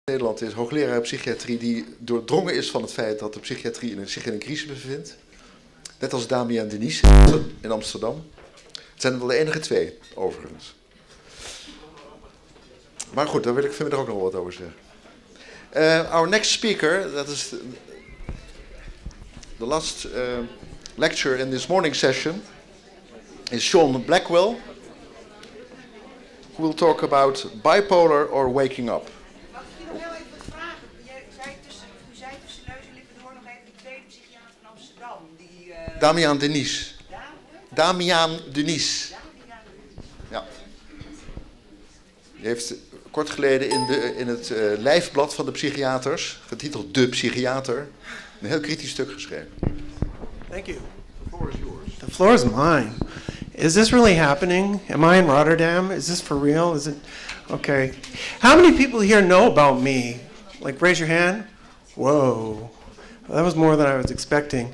Nederland is hoogleraar psychiatrie die doordrongen is van het feit dat de psychiatrie zich in een crisis bevindt. Net als Damian Denis in Amsterdam. Het zijn er wel de enige twee, overigens. Maar goed, daar wil ik vanmiddag ook nog wat over zeggen. Our next speaker, that is the last lecture in this morning session, is Sean Blackwell, who will talk about bipolar or waking up. Damian Denis. Damian Denis. Ja. Die heeft kort geleden in het lijfblad van de psychiaters, getiteld De Psychiater, een heel kritisch stuk geschreven. Thank you. The floor is yours. The floor is mine. Is this really happening? Am I in Rotterdam? Is this for real? Is it? Okay. How many people here know about me? Like, raise your hand. Whoa. That was more than I was expecting.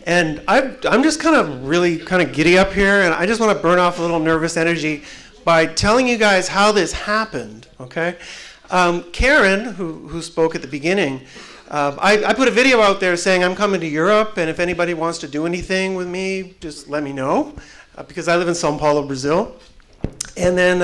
And I'm just really giddy up here, and I just want to burn off a little nervous energy by telling you guys how this happened, okay? Karen, who spoke at the beginning, I put a video out there saying I'm coming to Europe, and if anybody wants to do anything with me, just let me know, because I live in São Paulo, Brazil. And then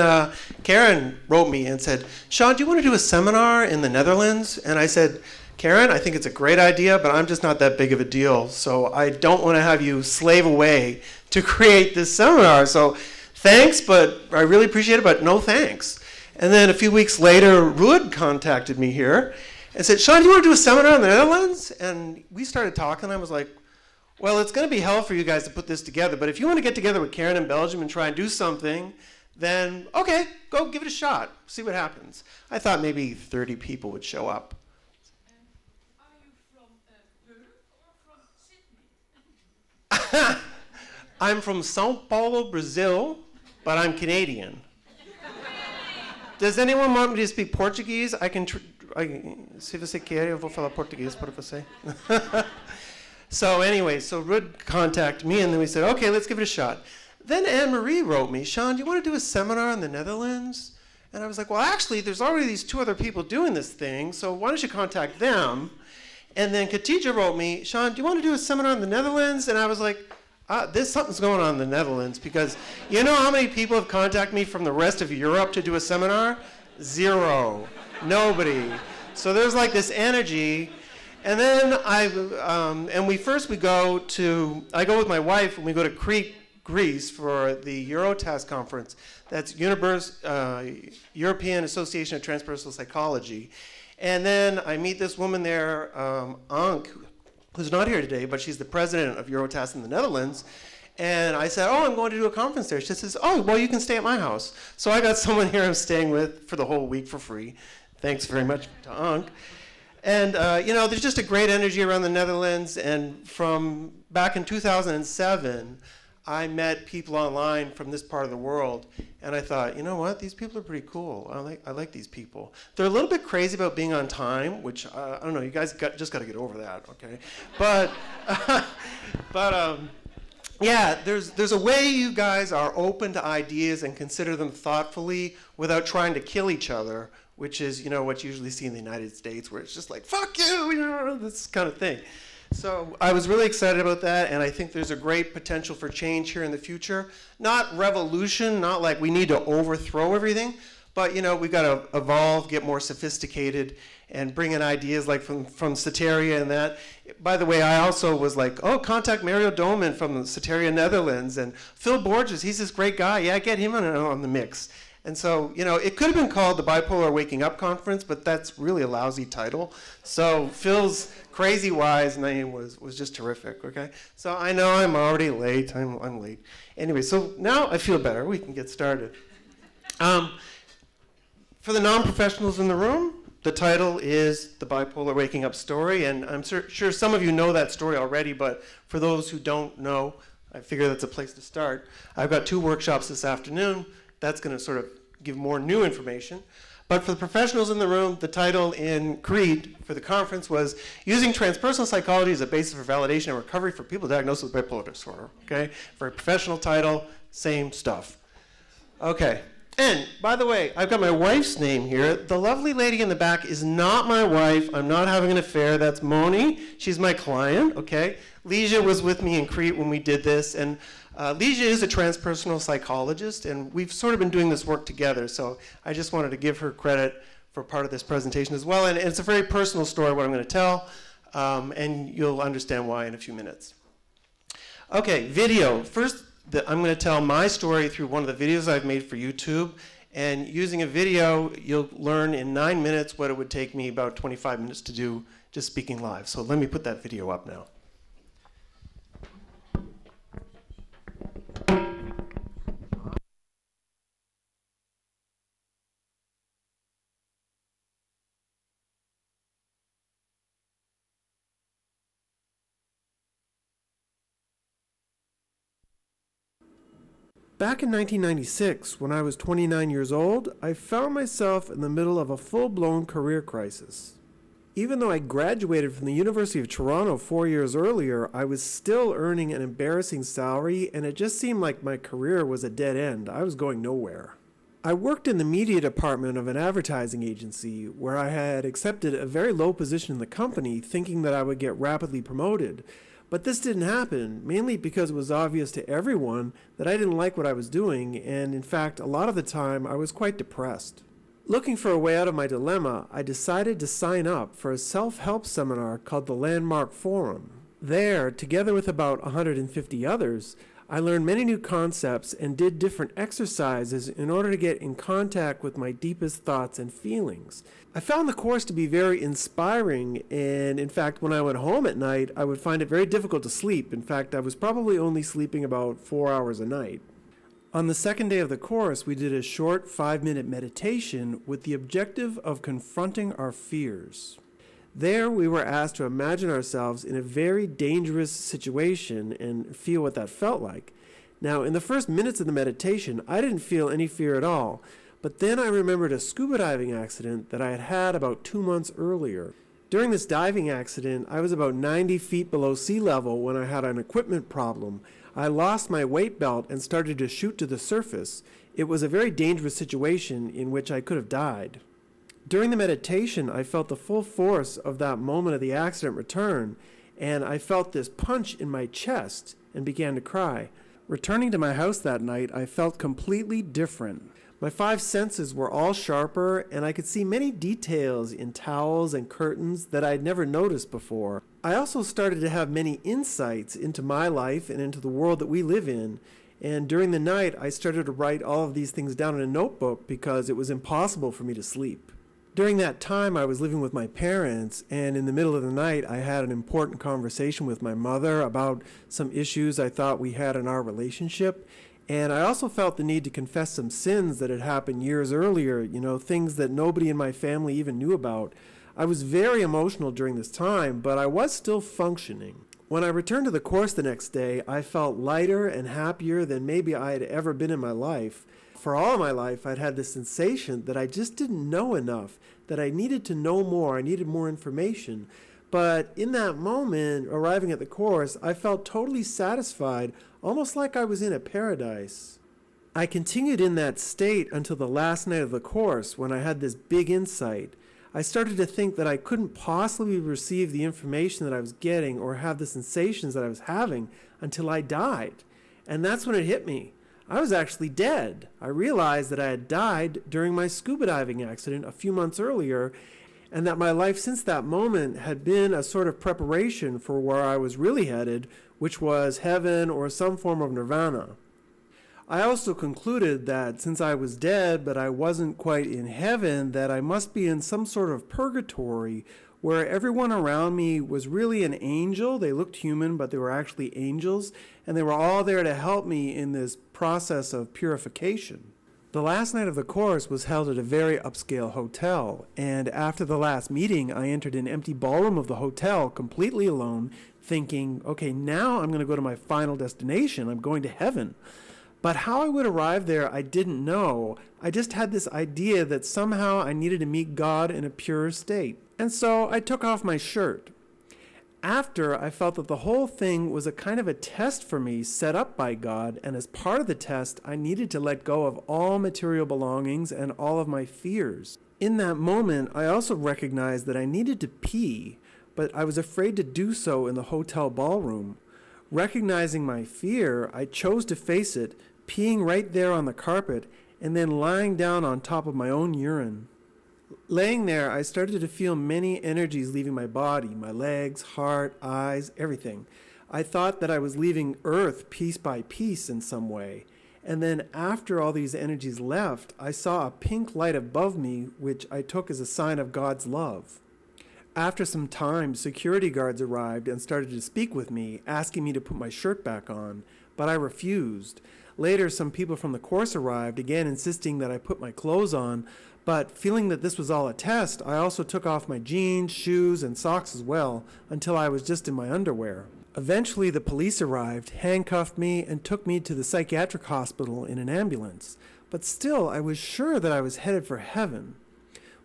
Karen wrote me and said, Sean, do you want to do a seminar in the Netherlands? And I said, Karen, I think it's a great idea, but I'm just not that big of a deal, so I don't want to have you slave away to create this seminar. So thanks, but I really appreciate it, but no thanks. And then a few weeks later, Ruud contacted me here and said, Sean, do you want to do a seminar in the Netherlands? And we started talking, and I was like, well, it's going to be hell for you guys to put this together, but if you want to get together with Karen in Belgium and try and do something, then okay, go give it a shot, see what happens. I thought maybe 30 people would show up. I'm from São Paulo, Brazil, but I'm Canadian. Does anyone want me to speak Portuguese? I can, se você quer, eu vou falar português para você. So anyway, so Ruud contacted me, and then we said, okay, let's give it a shot. Then Anne-Marie wrote me, Sean, do you want to do a seminar in the Netherlands? And I was like, well, actually, there's already these 2 other people doing this thing, so why don't you contact them? And then Khadija wrote me, Sean, do you want to do a seminar in the Netherlands? And I was like, something's going on in the Netherlands, because you know how many people have contacted me from the rest of Europe to do a seminar? 0. Nobody. So there's like this energy. And then I go with my wife, and we go to Crete, Greece, for the Eurotask conference. That's European Association of Transpersonal Psychology. And then I meet this woman there, Anke, who's not here today, but she's the president of Eurotask in the Netherlands. And I said, oh, I'm going to do a conference there. She says, oh, well, you can stay at my house. So I got someone here I'm staying with for the whole week for free. Thanks very much to Anke. And there's just a great energy around the Netherlands. And from back in 2007, I met people online from this part of the world, and I thought, you know what, these people are pretty cool. I like these people. They're a little bit crazy about being on time, which, I don't know, you guys just got to get over that, okay? Yeah, there's a way you guys are open to ideas and consider them thoughtfully without trying to kill each other, which is, what you usually see in the United States, where it's just like, fuck you, this kind of thing. So I was really excited about that, and I think there's a great potential for change here in the future. Not revolution, not like we need to overthrow everything, but we've got to evolve, get more sophisticated, and bring in ideas like from Soteria and that. By the way, I also was like, oh, contact Mario Domen from Soteria Netherlands, and Phil Borges, he's this great guy. Yeah, get him on the mix. And so, it could have been called the Bipolar Waking Up Conference, but that's really a lousy title. So Phil's Crazywise name was just terrific, okay? So I know I'm already late, I'm late. Anyway, so now I feel better, we can get started. For the non-professionals in the room, the title is The Bipolar Waking Up Story, and I'm sure some of you know that story already, but for those who don't know, I figure that's a place to start. I've got 2 workshops this afternoon. That's going to sort of give more new information. But for the professionals in the room, the title in Crete for the conference was Using Transpersonal Psychology as a Basis for Validation and Recovery for People Diagnosed with Bipolar Disorder. Okay? For a professional title, same stuff. Okay. And, by the way, I've got my wife's name here. The lovely lady in the back is not my wife. I'm not having an affair. That's Moni. She's my client, okay? Leisha was with me in Crete when we did this. And Leisha is a transpersonal psychologist, and we've sort of been doing this work together. So I just wanted to give her credit for part of this presentation as well. And it's a very personal story, what I'm going to tell, and you'll understand why in a few minutes. Okay, video. First, I'm going to tell my story through one of the videos I've made for YouTube. And using a video, you'll learn in 9 minutes what it would take me about 25 minutes to do just speaking live. So let me put that video up now. Back in 1996, when I was 29 years old, I found myself in the middle of a full-blown career crisis. Even though I graduated from the University of Toronto 4 years earlier, I was still earning an embarrassing salary, and it just seemed like my career was a dead end. I was going nowhere. I worked in the media department of an advertising agency where I had accepted a very low position in the company, thinking that I would get rapidly promoted. But this didn't happen, mainly because it was obvious to everyone that I didn't like what I was doing, and in fact, a lot of the time, I was quite depressed. Looking for a way out of my dilemma, I decided to sign up for a self-help seminar called the Landmark Forum. There, together with about 150 others, I learned many new concepts and did different exercises in order to get in contact with my deepest thoughts and feelings. I found the course to be very inspiring, and in fact, when I went home at night, I would find it very difficult to sleep. In fact, I was probably only sleeping about 4 hours a night. On the second day of the course, we did a short 5-minute meditation with the objective of confronting our fears. There, we were asked to imagine ourselves in a very dangerous situation and feel what that felt like. Now, in the first minutes of the meditation, I didn't feel any fear at all, but then I remembered a scuba diving accident that I had had about 2 months earlier. During this diving accident, I was about 90 feet below sea level when I had an equipment problem. I lost my weight belt and started to shoot to the surface. It was a very dangerous situation in which I could have died. During the meditation, I felt the full force of that moment of the accident return, and I felt this punch in my chest and began to cry. Returning to my house that night, I felt completely different. My 5 senses were all sharper, and I could see many details in towels and curtains that I had never noticed before. I also started to have many insights into my life and into the world that we live in. And during the night, I started to write all of these things down in a notebook because it was impossible for me to sleep. During that time, I was living with my parents, and in the middle of the night, I had an important conversation with my mother about some issues I thought we had in our relationship. And I also felt the need to confess some sins that had happened years earlier, things that nobody in my family even knew about. I was very emotional during this time, but I was still functioning. When I returned to the course the next day, I felt lighter and happier than maybe I had ever been in my life. For all my life, I'd had this sensation that I just didn't know enough, that I needed to know more, I needed more information. But in that moment, arriving at the course, I felt totally satisfied, almost like I was in a paradise. I continued in that state until the last night of the course, when I had this big insight. I started to think that I couldn't possibly receive the information that I was getting or have the sensations that I was having until I died. And that's when it hit me. I was actually dead. I realized that I had died during my scuba diving accident a few months earlier, and that my life since that moment had been a sort of preparation for where I was really headed, which was heaven or some form of nirvana. I also concluded that since I was dead, but I wasn't quite in heaven, that I must be in some sort of purgatory where everyone around me was really an angel. They looked human, but they were actually angels, and they were all there to help me in this process of purification. The last night of the course was held at a very upscale hotel, and after the last meeting, I entered an empty ballroom of the hotel completely alone, thinking, okay, now I'm going to go to my final destination. I'm going to heaven. But how I would arrive there, I didn't know. I just had this idea that somehow I needed to meet God in a pure state. And so I took off my shirt. After, I felt that the whole thing was a kind of a test for me set up by God, and as part of the test, I needed to let go of all material belongings and all of my fears. In that moment, I also recognized that I needed to pee, but I was afraid to do so in the hotel ballroom. Recognizing my fear, I chose to face it, peeing right there on the carpet, and then lying down on top of my own urine. Laying there, I started to feel many energies leaving my body, my legs, heart, eyes, everything. I thought that I was leaving Earth piece by piece in some way. And then after all these energies left, I saw a pink light above me, which I took as a sign of God's love. After some time, security guards arrived and started to speak with me, asking me to put my shirt back on, but I refused. Later, some people from the course arrived, again insisting that I put my clothes on, but feeling that this was all a test, I also took off my jeans, shoes, and socks as well, until I was just in my underwear. Eventually, the police arrived, handcuffed me, and took me to the psychiatric hospital in an ambulance. But still, I was sure that I was headed for heaven.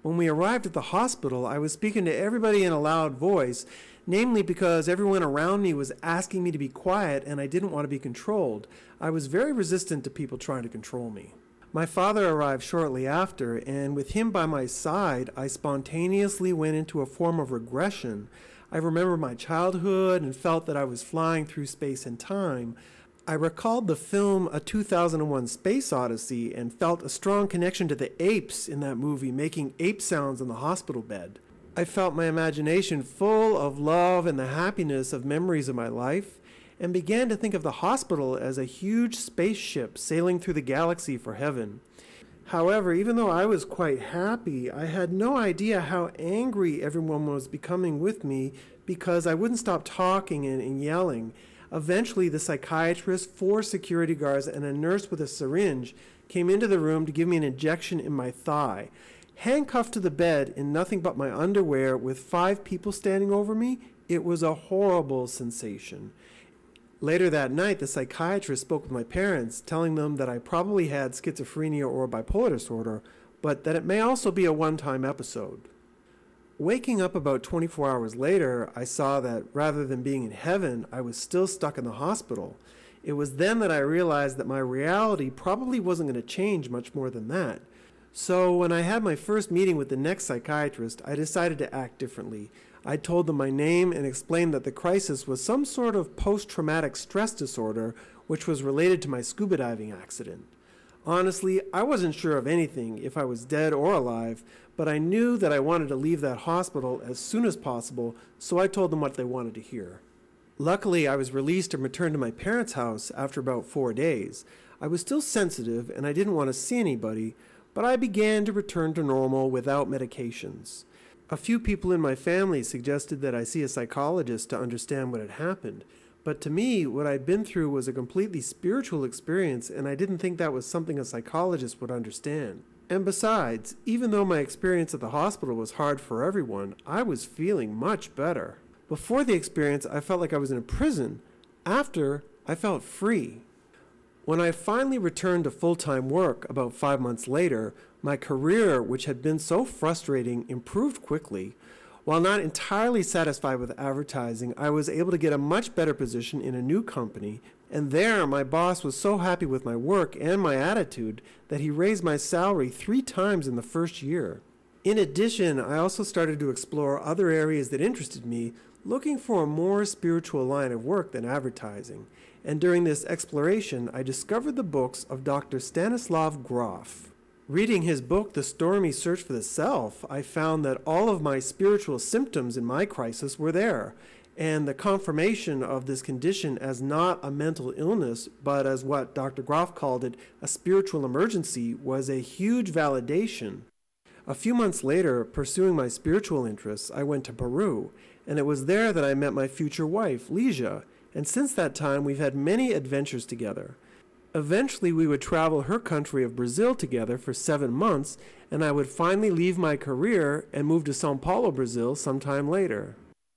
When we arrived at the hospital, I was speaking to everybody in a loud voice, namely because everyone around me was asking me to be quiet and I didn't want to be controlled. I was very resistant to people trying to control me. My father arrived shortly after, and with him by my side, I spontaneously went into a form of regression. I remember my childhood and felt that I was flying through space and time. I recalled the film A 2001 Space Odyssey and felt a strong connection to the apes in that movie, making ape sounds on the hospital bed. I felt my imagination full of love and the happiness of memories of my life, and began to think of the hospital as a huge spaceship sailing through the galaxy for heaven. However, even though I was quite happy, I had no idea how angry everyone was becoming with me because I wouldn't stop talking and yelling. Eventually, the psychiatrist, 4 security guards, and a nurse with a syringe came into the room to give me an injection in my thigh. Handcuffed to the bed in nothing but my underwear with 5 people standing over me, it was a horrible sensation. Later that night, the psychiatrist spoke with my parents, telling them that I probably had schizophrenia or bipolar disorder, but that it may also be a one-time episode. Waking up about 24 hours later, I saw that rather than being in heaven, I was still stuck in the hospital. It was then that I realized that my reality probably wasn't going to change much more than that. So when I had my first meeting with the next psychiatrist, I decided to act differently. I told them my name and explained that the crisis was some sort of post-traumatic stress disorder, which was related to my scuba diving accident. Honestly, I wasn't sure of anything, if I was dead or alive, but I knew that I wanted to leave that hospital as soon as possible, so I told them what they wanted to hear. Luckily, I was released and returned to my parents' house after about 4 days. I was still sensitive and I didn't want to see anybody, but I began to return to normal without medications. A few people in my family suggested that I see a psychologist to understand what had happened. But to me, what I'd been through was a completely spiritual experience, and I didn't think that was something a psychologist would understand. And besides, even though my experience at the hospital was hard for everyone, I was feeling much better. Before the experience, I felt like I was in a prison. After, I felt free. When I finally returned to full-time work about 5 months later, my career, which had been so frustrating, improved quickly. While not entirely satisfied with advertising, I was able to get a much better position in a new company, and there my boss was so happy with my work and my attitude that he raised my salary 3 times in the first year. In addition, I also started to explore other areas that interested me, looking for a more spiritual line of work than advertising. And during this exploration, I discovered the books of Dr. Stanislav Grof. Reading his book, The Stormy Search for the Self, I found that all of my spiritual symptoms in my crisis were there, and the confirmation of this condition as not a mental illness, but as what Dr. Grof called it, a spiritual emergency, was a huge validation. A few months later, pursuing my spiritual interests, I went to Peru, and it was there that I met my future wife, Leisha, and since that time we've had many adventures together. Eventually, we would travel her country of Brazil together for 7 months, and I would finally leave my career and move to São Paulo, Brazil sometime later.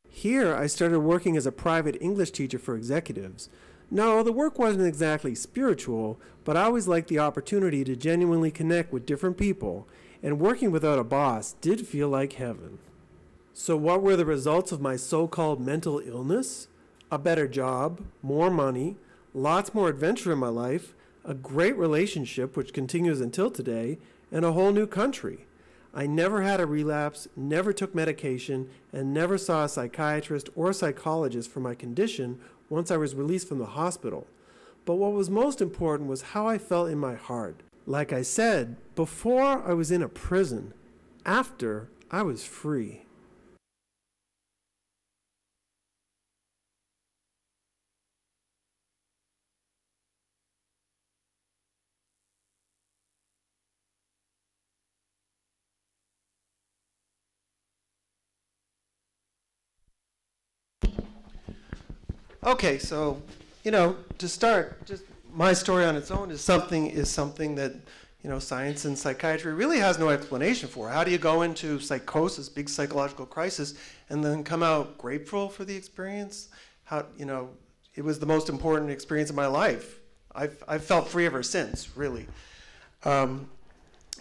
Here, I started working as a private English teacher for executives. No, the work wasn't exactly spiritual, but I always liked the opportunity to genuinely connect with different people, and working without a boss did feel like heaven. So what were the results of my so-called mental illness? A better job, more money, lots more adventure in my life, a great relationship which continues until today, and a whole new country. I never had a relapse, never took medication, and never saw a psychiatrist or psychologist for my condition once I was released from the hospital. But what was most important was how I felt in my heart. Like I said, before I was in a prison, after I was free. Okay, so, to start, just my story on its own is something that, science and psychiatry really has no explanation for. How do you go into psychosis, big psychological crisis, and then come out grateful for the experience? It was the most important experience of my life. I've felt free ever since, really.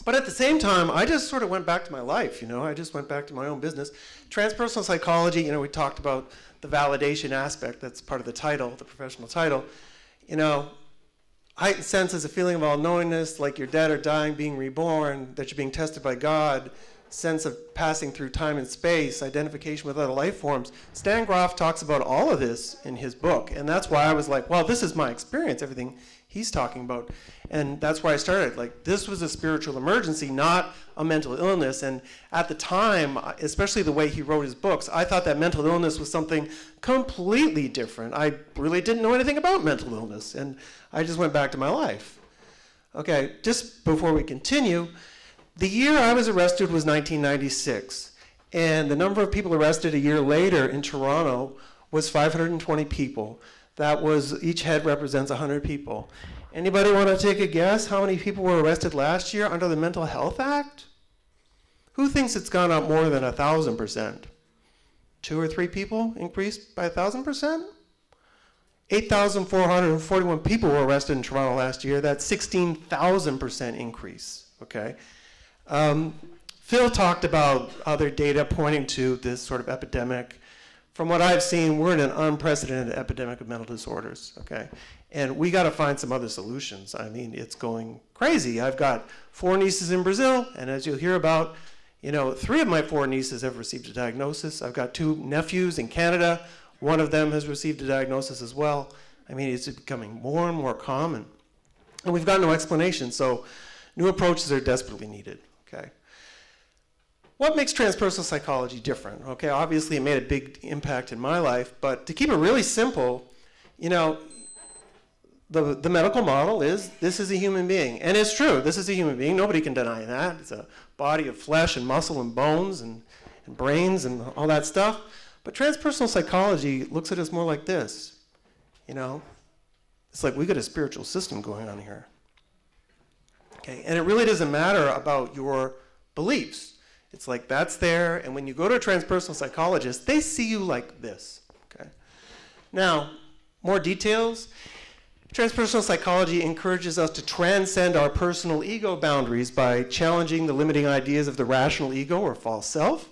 But at the same time, I just sort of went back to my life, I just went back to my own business. Transpersonal psychology, we talked about the validation aspect, that's part of the title, the professional title. Heightened sense is a feeling of all-knowingness, like you're dead or dying, being reborn, that you're being tested by God, sense of passing through time and space, identification with other life forms. Stan Grof talks about all of this in his book, and that's why I was like, well, this is my experience, everything he's talking about. And that's why I started. Like, this was a spiritual emergency, not a mental illness. And at the time, especially the way he wrote his books, I thought that mental illness was something completely different. I really didn't know anything about mental illness, and I just went back to my life. Okay, just before we continue, the year I was arrested was 1996, and the number of people arrested a year later in Toronto was 520 people. That was, each head represents 100 people. Anybody want to take a guess how many people were arrested last year under the Mental Health Act? Who thinks it's gone up more than 1,000%? 2 or 3 people increased by 1,000%? 8,441 people were arrested in Toronto last year. That's 16,000% increase, okay? Phil talked about other data pointing to this sort of epidemic. From what I've seen, we're in an unprecedented epidemic of mental disorders, okay? And we gotta find some other solutions. I mean, it's going crazy. I've got 4 nieces in Brazil, and as you'll hear about, 3 of my 4 nieces have received a diagnosis. I've got 2 nephews in Canada. One of them has received a diagnosis as well. I mean, it's becoming more and more common. And we've got no explanation, so new approaches are desperately needed, okay? What makes transpersonal psychology different? Okay, obviously it made a big impact in my life, but to keep it really simple, the medical model is this is a human being. And it's true, this is a human being. Nobody can deny that. It's a body of flesh and muscle and bones and brains and all that stuff. But transpersonal psychology looks at us more like this. It's like we got a spiritual system going on here. Okay, and it really doesn't matter about your beliefs. It's like that's there, and when you go to a transpersonal psychologist, they see you like this, okay? Now, more details. Transpersonal psychology encourages us to transcend our personal ego boundaries by challenging the limiting ideas of the rational ego or false self,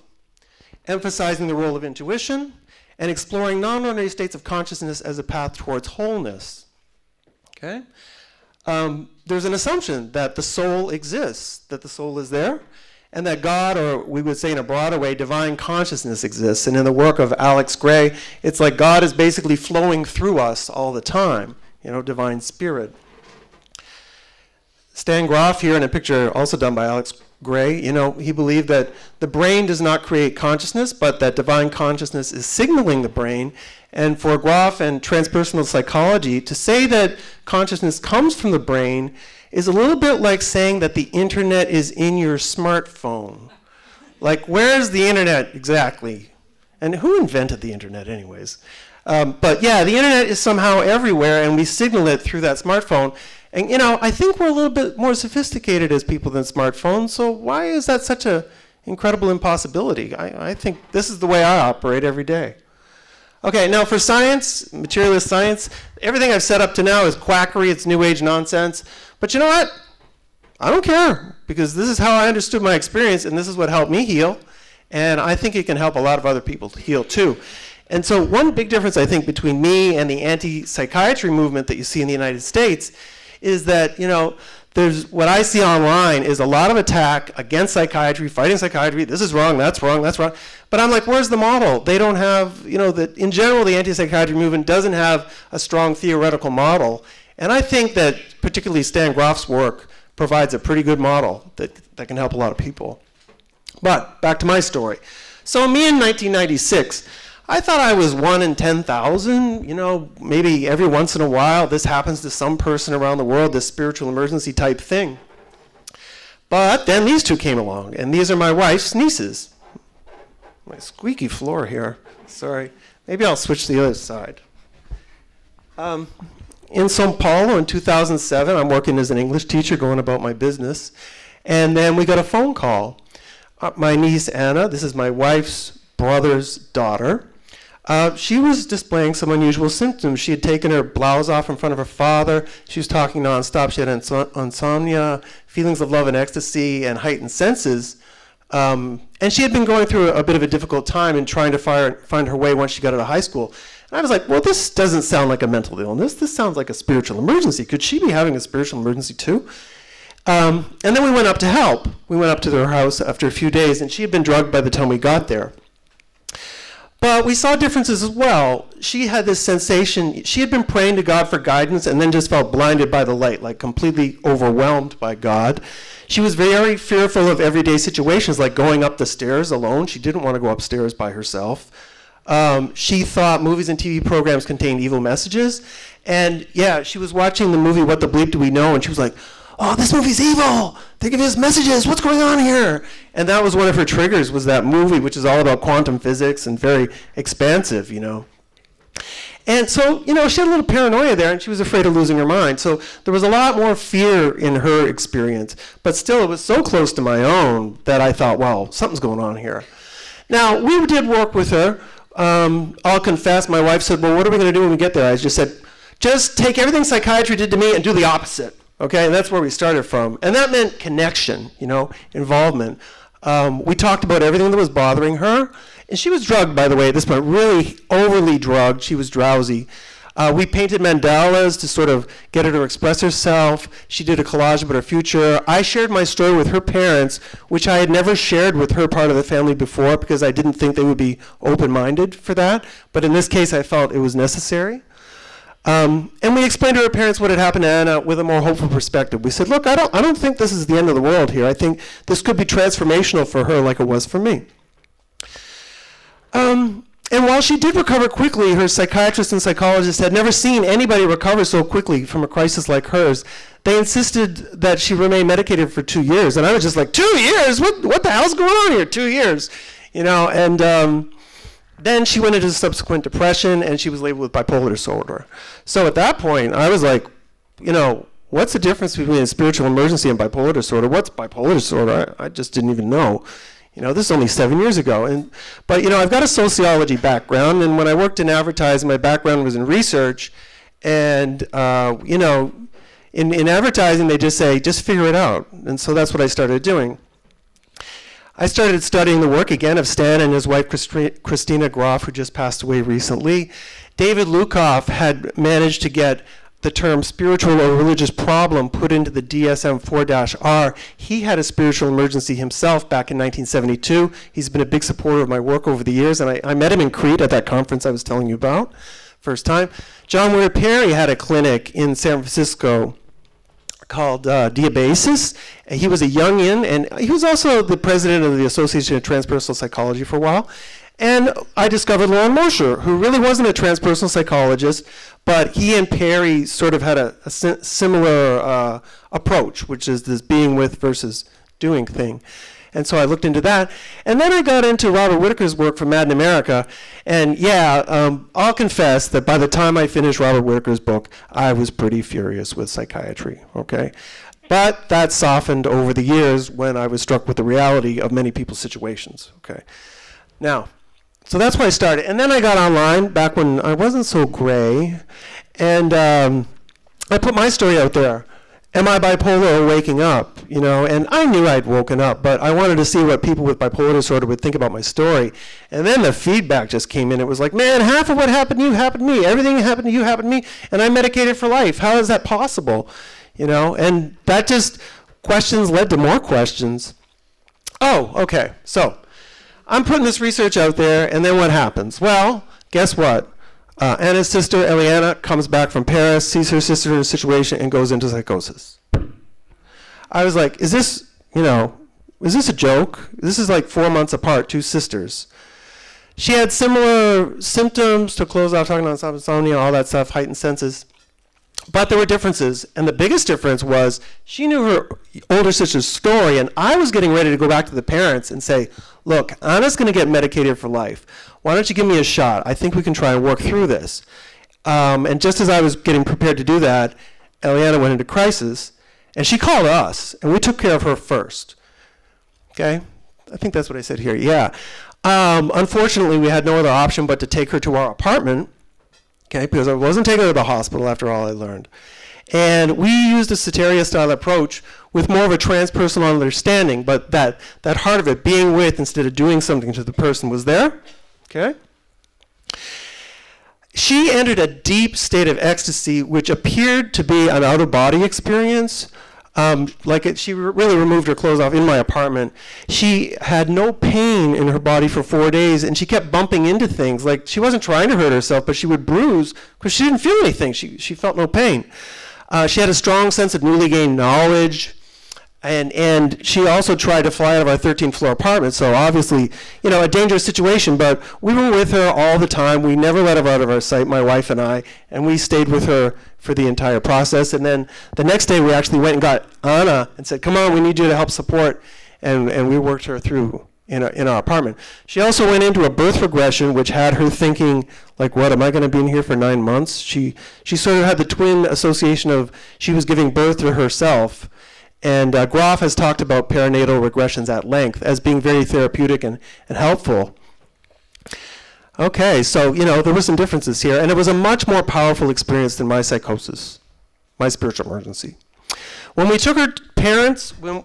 emphasizing the role of intuition, and exploring non-ordinary states of consciousness as a path towards wholeness, okay? There's an assumption that the soul exists, that the soul is there, and that God, or we would say in a broader way, divine consciousness exists. And in the work of Alex Gray, it's like God is basically flowing through us all the time, divine spirit. Stan Grof here in a picture also done by Alex Gray, he believed that the brain does not create consciousness, but that divine consciousness is signaling the brain. And for Grof and transpersonal psychology, to say that consciousness comes from the brain is a little bit like saying that the internet is in your smartphone. Like, where's the internet exactly? And who invented the internet anyways? But yeah, the internet is somehow everywhere, and we signal it through that smartphone. And I think we're a little bit more sophisticated as people than smartphones, so why is that such an incredible impossibility? I think this is the way I operate every day. Okay, now for science, materialist science, everything I've set up to now is quackery, it's new age nonsense. But you know what? I don't care, because this is how I understood my experience, and this is what helped me heal. And I think it can help a lot of other people heal too. And so one big difference, I think, between me and the anti-psychiatry movement that you see in the United States is that, there's what I see online is a lot of attack against psychiatry, fighting psychiatry. This is wrong, that's wrong, that's wrong. But I'm like, where's the model? They don't have, that in general, the anti-psychiatry movement doesn't have a strong theoretical model. And I think that particularly Stan Grof's work provides a pretty good model that can help a lot of people. But back to my story. So me in 1996, I thought I was 1 in 10,000, maybe every once in a while this happens to some person around the world, this spiritual emergency type thing. But then these two came along, and these are my wife's nieces. My squeaky floor here, sorry. Maybe I'll switch to the other side. In São Paulo in 2007, I'm working as an English teacher going about my business, and then we got a phone call. My niece Anna, this is my wife's brother's daughter, she was displaying some unusual symptoms. She had taken her blouse off in front of her father. She was talking nonstop. She had insomnia, feelings of love and ecstasy, and heightened senses. And she had been going through a bit of a difficult time in trying to find her way once she got out of high school. And I was like, well, this doesn't sound like a mental illness. This sounds like a spiritual emergency. Could she be having a spiritual emergency too? And then we went up to help. We went up to their house after a few days, and she had been drugged by the time we got there. But we saw differences as well. She had this sensation, she had been praying to God for guidance and then just felt blinded by the light, like completely overwhelmed by God. She was very fearful of everyday situations, like going up the stairs alone. She didn't want to go upstairs by herself. She thought movies and TV programs contained evil messages. And yeah, she was watching the movie What the Bleep Do We Know? And she was like, oh, this movie's evil. They're giving us messages. What's going on here? And that was one of her triggers, was that movie, which is all about quantum physics and very expansive, And so, she had a little paranoia there, and she was afraid of losing her mind. So there was a lot more fear in her experience. But still, it was so close to my own that I thought, wow, something's going on here. Now, we did work with her. I'll confess, my wife said, well, what are we going to do when we get there? I just said, just take everything psychiatry did to me and do the opposite. Okay, and that's where we started from. And that meant connection, involvement. We talked about everything that was bothering her. And she was drugged, by the way, at this point, really overly drugged. She was drowsy. We painted mandalas to sort of get her to express herself. She did a collage about her future. I shared my story with her parents, which I had never shared with her part of the family before because I didn't think they would be open-minded for that. But in this case, I felt it was necessary. And we explained to her parents what had happened to Anna with a more hopeful perspective. We said, look, I don't think this is the end of the world here. I think this could be transformational for her like it was for me. And while she did recover quickly, her psychiatrist and psychologist had never seen anybody recover so quickly from a crisis like hers. They insisted that she remain medicated for 2 years. And I was just like, 2 years? What the hell's going on here? 2 years? And then she went into subsequent depression, and she was labeled with bipolar disorder. So at that point, I was like, what's the difference between a spiritual emergency and bipolar disorder? What's bipolar disorder? I just didn't even know. This is only 7 years ago. But I've got a sociology background, and when I worked in advertising, my background was in research. And, in advertising, they just say, just figure it out. And so that's what I started doing. I started studying the work again of Stan and his wife Christina Grof, who just passed away recently. David Lukoff had managed to get the term spiritual or religious problem put into the DSM-4-R. He had a spiritual emergency himself back in 1972. He's been a big supporter of my work over the years, and I met him in Crete at that conference I was telling you about first time. John Weir Perry had a clinic in San Francisco called Diabasis. He was a Jungian, and he was also the president of the Association of Transpersonal Psychology for a while. And I discovered Lauren Mosher, who really wasn't a transpersonal psychologist, but he and Perry sort of had a similar approach, which is this being with versus doing thing. And so I looked into that. And then I got into Robert Whitaker's work from Mad in America. And yeah, I'll confess that by the time I finished Robert Whitaker's book, I was pretty furious with psychiatry, okay? But that softened over the years when I was struck with the reality of many people's situations, okay? Now, so that's where I started. And then I got online back when I wasn't so gray. And I put my story out there. Am I bipolar or waking up? you know, and I knew I'd woken up, but I wanted to see what people with bipolar disorder would think about my story. And then the feedback just came in. It was like, man, half of what happened to you happened to me. Everything happened to you happened to me, and I'm medicated for life. How is that possible? You know, and that just, questions led to more questions. Oh, okay, so I'm putting this research out there, and then what happens? Well, guess what? Anna's sister, Eliana, comes back from Paris, sees her sister in a situation, and goes into psychosis. I was like, is this, you know, is this a joke? This is like 4 months apart, two sisters. She had similar symptoms to close out, talking about insomnia, all that stuff, heightened senses. But there were differences, and the biggest difference was she knew her older sister's story, and I was getting ready to go back to the parents and say, look, Anna's going to get medicated for life. Why don't you give me a shot? I think we can try and work through this. And just as I was getting prepared to do that, Eliana went into crisis, and she called us, and we took care of her first. Okay? I think that's what I said here, yeah. Unfortunately, we had no other option but to take her to our apartment, okay, because I wasn't taking her to the hospital after all I learned. And we used a Soteria-style approach with more of a transpersonal understanding, but that heart of it, being with instead of doing something to the person, was there, okay? She entered a deep state of ecstasy, which appeared to be an out-of-body experience. She really removed her clothes off in my apartment. She had no pain in her body for 4 days, and she kept bumping into things. Like, she wasn't trying to hurt herself, but she would bruise because she didn't feel anything. She felt no pain. She had a strong sense of newly gained knowledge, and she also tried to fly out of our 13th floor apartment, so obviously, you know, a dangerous situation, but we were with her all the time. We never let her out of our sight, my wife and I, and we stayed with her for the entire process. And then the next day we actually went and got Anna and said, come on, we need you to help support, and we worked her through in our apartment. She also went into a birth regression, which had her thinking, like, what, am I going to be in here for 9 months? She sort of had the twin association of she was giving birth to herself. And Groff has talked about perinatal regressions at length as being very therapeutic and helpful. Okay, so, you know, there were some differences here, and it was a much more powerful experience than my psychosis, my spiritual emergency. When we took her parents, when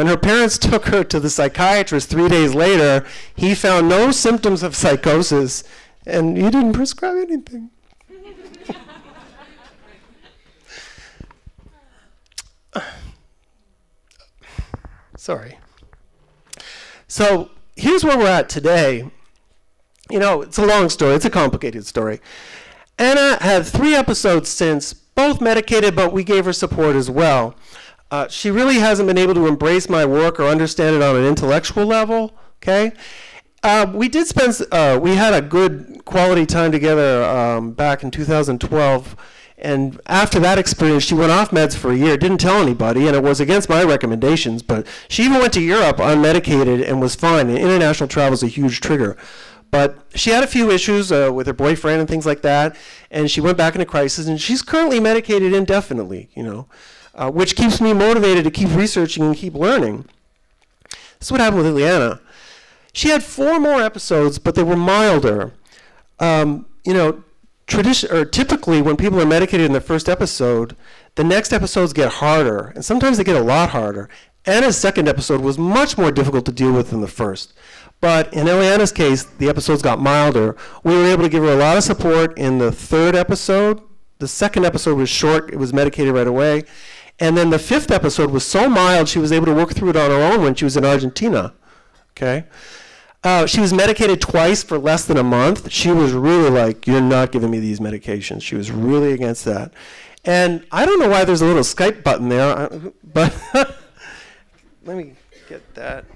her parents took her to the psychiatrist 3 days later, he found no symptoms of psychosis, and he didn't prescribe anything. Sorry. So here's where we're at today. You know, it's a long story. It's a complicated story. Anna had 3 episodes since, both medicated, but we gave her support as well. She really hasn't been able to embrace my work or understand it on an intellectual level, okay? We did spend, we had a good quality time together back in 2012. And after that experience, she went off meds for a year, didn't tell anybody, and it was against my recommendations, but she even went to Europe unmedicated and was fine. And international travel is a huge trigger. But she had a few issues with her boyfriend and things like that, and she went back into crisis, and she's currently medicated indefinitely, you know, which keeps me motivated to keep researching and keep learning. This is what happened with Ileana. She had 4 more episodes, but they were milder. You know, typically when people are medicated in the first episode, the next episodes get harder, and sometimes they get a lot harder. Anna's second episode was much more difficult to deal with than the first. But in Eliana's case, the episodes got milder. We were able to give her a lot of support in the 3rd episode. The 2nd episode was short. It was medicated right away. And then the 5th episode was so mild, she was able to work through it on her own when she was in Argentina. Okay? She was medicated twice for less than a month. She was really like, you're not giving me these medications. She was really against that. And I don't know why there's a little Skype button there, but let me get that.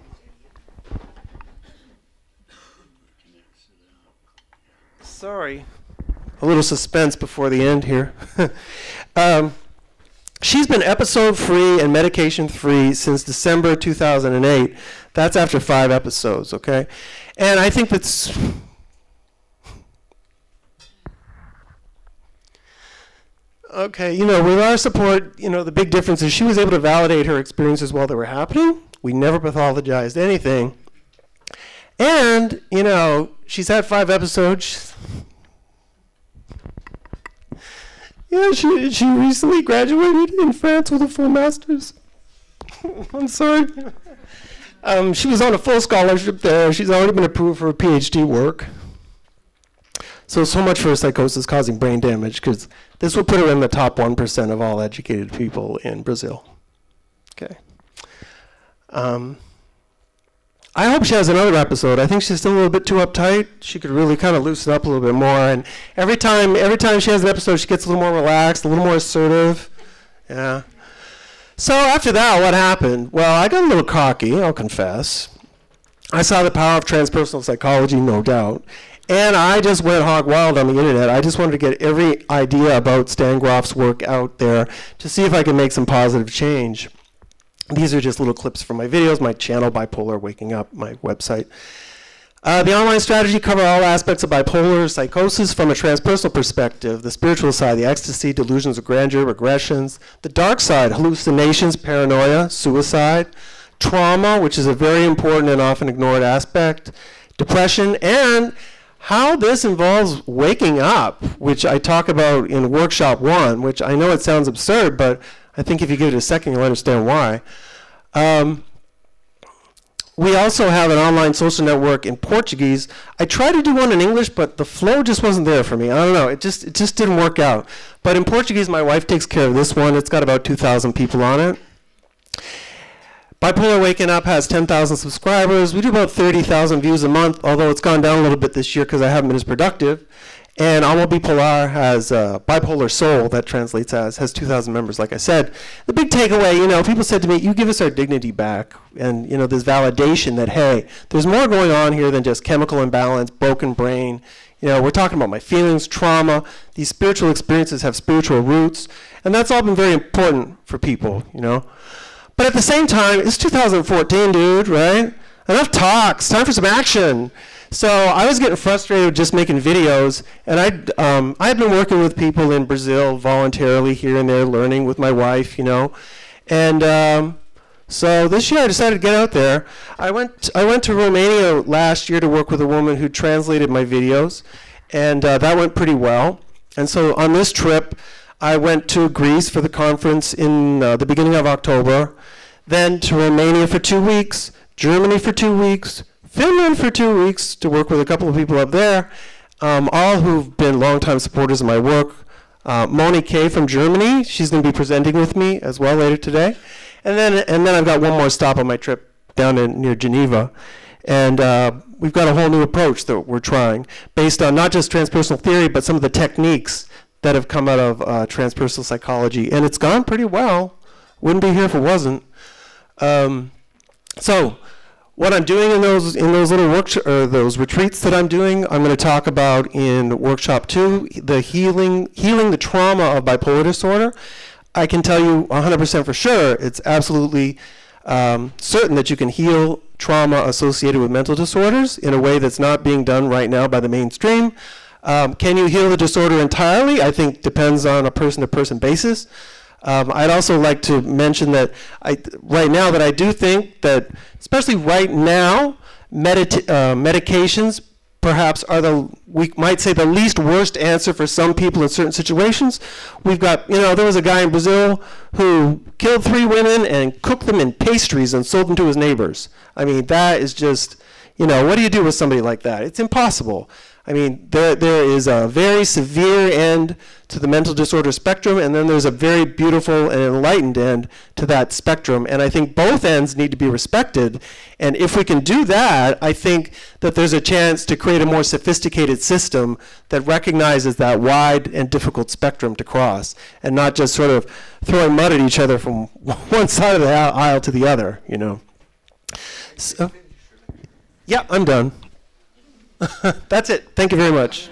Sorry. A little suspense before the end here. She's been episode-free and medication-free since December 2008. That's after 5 episodes, okay? And I think that's... Okay, you know, with our support, you know, the big difference is she was able to validate her experiences while they were happening. We never pathologized anything. And, you know, she's had 5 episodes. Yeah, she recently graduated in France with a full master's. I'm sorry. She was on a full scholarship there. She's already been approved for her PhD work. So much for psychosis causing brain damage, because this would put her in the top 1% of all educated people in Brazil. Okay. I hope she has another episode. I think she's still a little bit too uptight. She could really kind of loosen up a little bit more. And every time she has an episode, she gets a little more relaxed, a little more assertive. Yeah. So after that, what happened? Well, I got a little cocky, I'll confess. I saw the power of transpersonal psychology, no doubt. And I just went hog wild on the internet. I just wanted to get every idea about Stan Grof's work out there to see if I could make some positive change. These are just little clips from my videos, my channel, Bipolar Waking Up, my website. The online strategy covers all aspects of bipolar psychosis from a transpersonal perspective: the spiritual side, the ecstasy, delusions of grandeur, regressions; the dark side, hallucinations, paranoia, suicide; trauma, which is a very important and often ignored aspect; depression; and how this involves waking up, which I talk about in workshop 1, which I know it sounds absurd, but I think if you give it a second, you'll understand why. We also have an online social network in Portuguese. I tried to do one in English, but the flow just wasn't there for me. I don't know, it just didn't work out. But in Portuguese, my wife takes care of this one. It's got about 2,000 people on it. Bipolar Waking Up has 10,000 subscribers. We do about 30,000 views a month, although it's gone down a little bit this year because I haven't been as productive. And Alma Bipolar has Bipolar Soul, that translates as, has 2,000 members, like I said. The big takeaway, people said to me, you give us our dignity back. And, this validation that, hey, there's more going on here than just chemical imbalance, broken brain. We're talking about my feelings, trauma. These spiritual experiences have spiritual roots. And that's all been very important for people, But at the same time, it's 2014, dude, right? Enough talks, time for some action. So I was getting frustrated with just making videos, and I had been working with people in Brazil voluntarily here and there, learning with my wife, And so this year I decided to get out there. I went to Romania last year to work with a woman who translated my videos, and that went pretty well. And so on this trip, I went to Greece for the conference in the beginning of October, then to Romania for 2 weeks, Germany for 2 weeks, Finland for 2 weeks to work with a couple of people up there, all who've been longtime supporters of my work. Moni K from Germany, she's going to be presenting with me as well later today. And then I've got one more stop on my trip down near Geneva. And we've got a whole new approach that we're trying, based on not just transpersonal theory, but some of the techniques that have come out of transpersonal psychology. And it's gone pretty well. Wouldn't be here if it wasn't. So what I'm doing in those little those retreats that I'm doing, I'm going to talk about in workshop 2, the healing the trauma of bipolar disorder. I can tell you 100% for sure, it's absolutely certain that you can heal trauma associated with mental disorders in a way that's not being done right now by the mainstream. Can you heal the disorder entirely? I think depends on a person-to-person basis. I'd also like to mention that right now that I do think that, especially right now, medications perhaps are we might say the least worst answer for some people in certain situations. We've got, there was a guy in Brazil who killed 3 women and cooked them in pastries and sold them to his neighbors. I mean, that is just, what do you do with somebody like that? It's impossible. I mean, there is a very severe end to the mental disorder spectrum, and then there's a very beautiful and enlightened end to that spectrum. And I think both ends need to be respected. And if we can do that, I think that there's a chance to create a more sophisticated system that recognizes that wide and difficult spectrum to cross, and not just sort of throwing mud at each other from one side of the aisle to the other, So, yeah, I'm done. That's it. Thank you very much.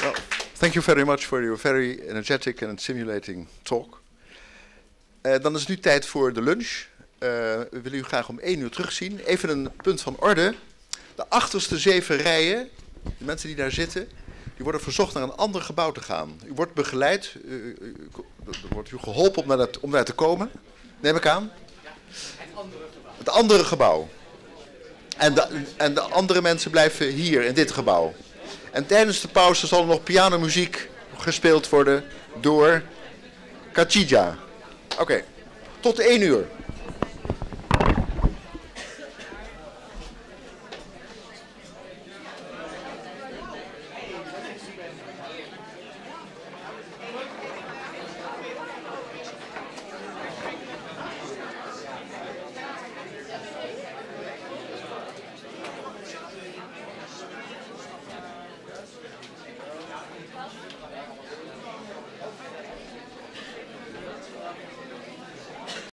Well, thank you very much for your very energetic and stimulating talk. Dan is het nu tijd voor de lunch. We willen u graag om 1 uur terugzien. Even een punt van orde. De achterste 7 rijen, de mensen die daar zitten, die worden verzocht naar een ander gebouw te gaan. U wordt begeleid, er wordt u geholpen om daar te komen, neem ik aan. Ja, het andere gebouw. Het andere gebouw. En de andere mensen blijven hier in dit gebouw. En tijdens de pauze zal er nog pianomuziek gespeeld worden door Kachija. Oké, tot 1 uur.